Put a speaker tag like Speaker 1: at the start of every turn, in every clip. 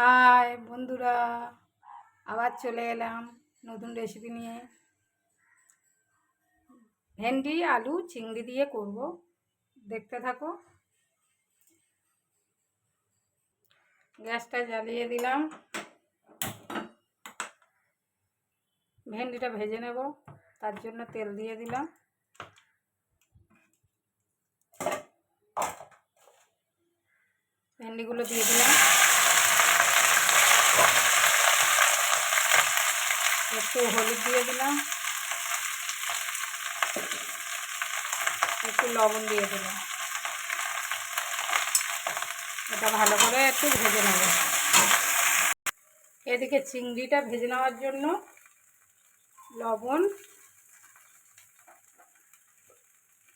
Speaker 1: High বন্ধুরা, আবার চলে এলাম নতুন রেসিপি নিয়ে। ভেন্ডি আলু চিংড়ি দিয়ে করব, দেখতে থাকো। গ্যাসটা জ্বালিয়ে দিলাম, ভেন্ডিটা ভেজে নেব, তার জন্য তেল দিয়ে দিলাম। ভেন্ডিগুলো দিয়ে দিলাম, একটু হলুদ দিয়ে দিলাম, একটু লবণ দিয়ে দিলাম। এটা ভালো করে একটু ভেজে নেব। এদিকে চিংড়িটা ভেজে নেওয়ার জন্য লবণ,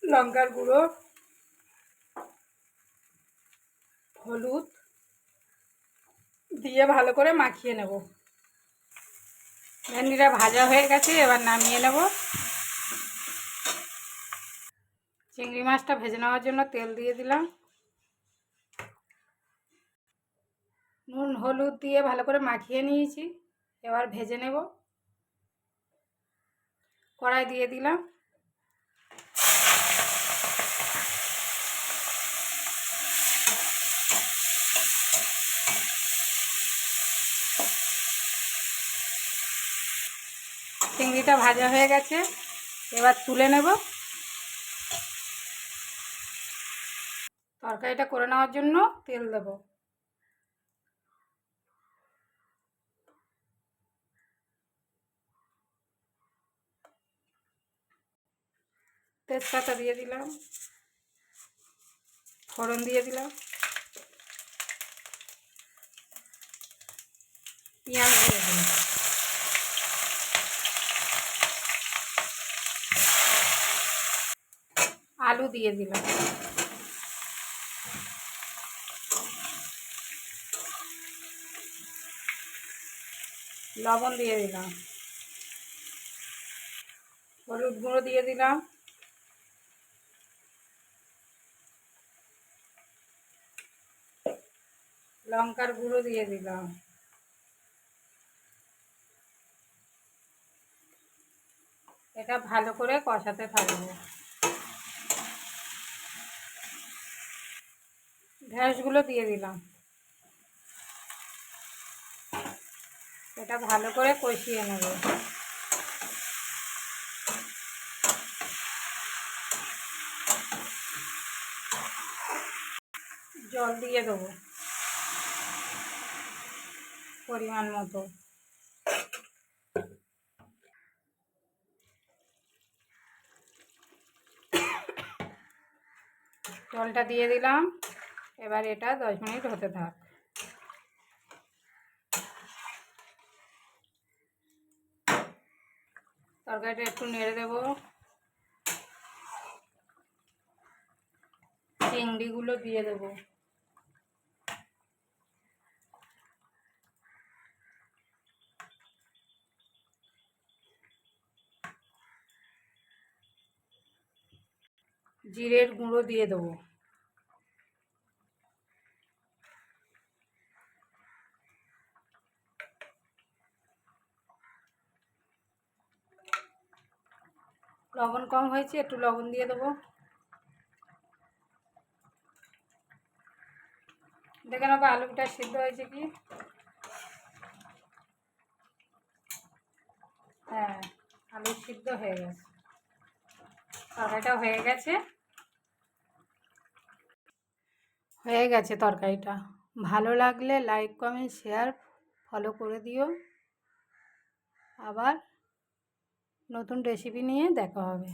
Speaker 1: লঙ্কার গুঁড়ো, হলুদ দিয়ে ভালো করে মাখিয়ে নেব। ভেন্ডিটা ভাজা হয়ে গেছে, এবার নামিয়ে নেব। চিংড়ি মাছটা ভেজে নেওয়ার জন্য তেল দিয়ে দিলাম, নুন হলুদ দিয়ে ভালো করে মাখিয়ে নিয়েছি। এবার ভেজে নেব। কড়াই দিয়ে দিলাম, চিংড়িটা ভাজা হয়ে গেছে, এবার তুলে নেব। তরকারিটা করে নেওয়ার জন্য তেল দেব। তেজপাতা দিয়ে দিলাম, ফোড়ন দিয়ে দিলাম, পেঁয়াজ দিয়ে দিলাম, আলু দিয়ে দিলাম, লবণ দিয়ে দিলাম, হলুদ গুঁড়ো দিয়ে দিলাম, লঙ্কার গুঁড়ো দিয়ে দিলাম, এটা ভালো করে কষাতে থাকবো। ঢ্যাঁড়সগুলো দিয়ে দিলাম, এটা ভালো করে কষিয়ে নেব। জল দিয়ে দেবো পরিমাণ মতো। জলটা দিয়ে দিলাম, এবার এটা 10 মিনিট হতে থাক। তরকারিটা একটু নেড়ে দেব। চিংড়িগুলো দিয়ে দেব, জিরের গুঁড়ো দিয়ে দেবো, লবণ কম হয়েছে, একটু লবণ দিয়ে দেবো। দেখে নেবো আলুটা সিদ্ধ হয়েছে কি। হ্যাঁ, আলু সিদ্ধ হয়ে গেছে, তরকারিটা হয়ে গেছে তরকারিটা। ভালো লাগলে লাইক কমেন্ট শেয়ার ফলো করে দিও। আবার নতুন রেসিপি নিয়ে দেখা হবে।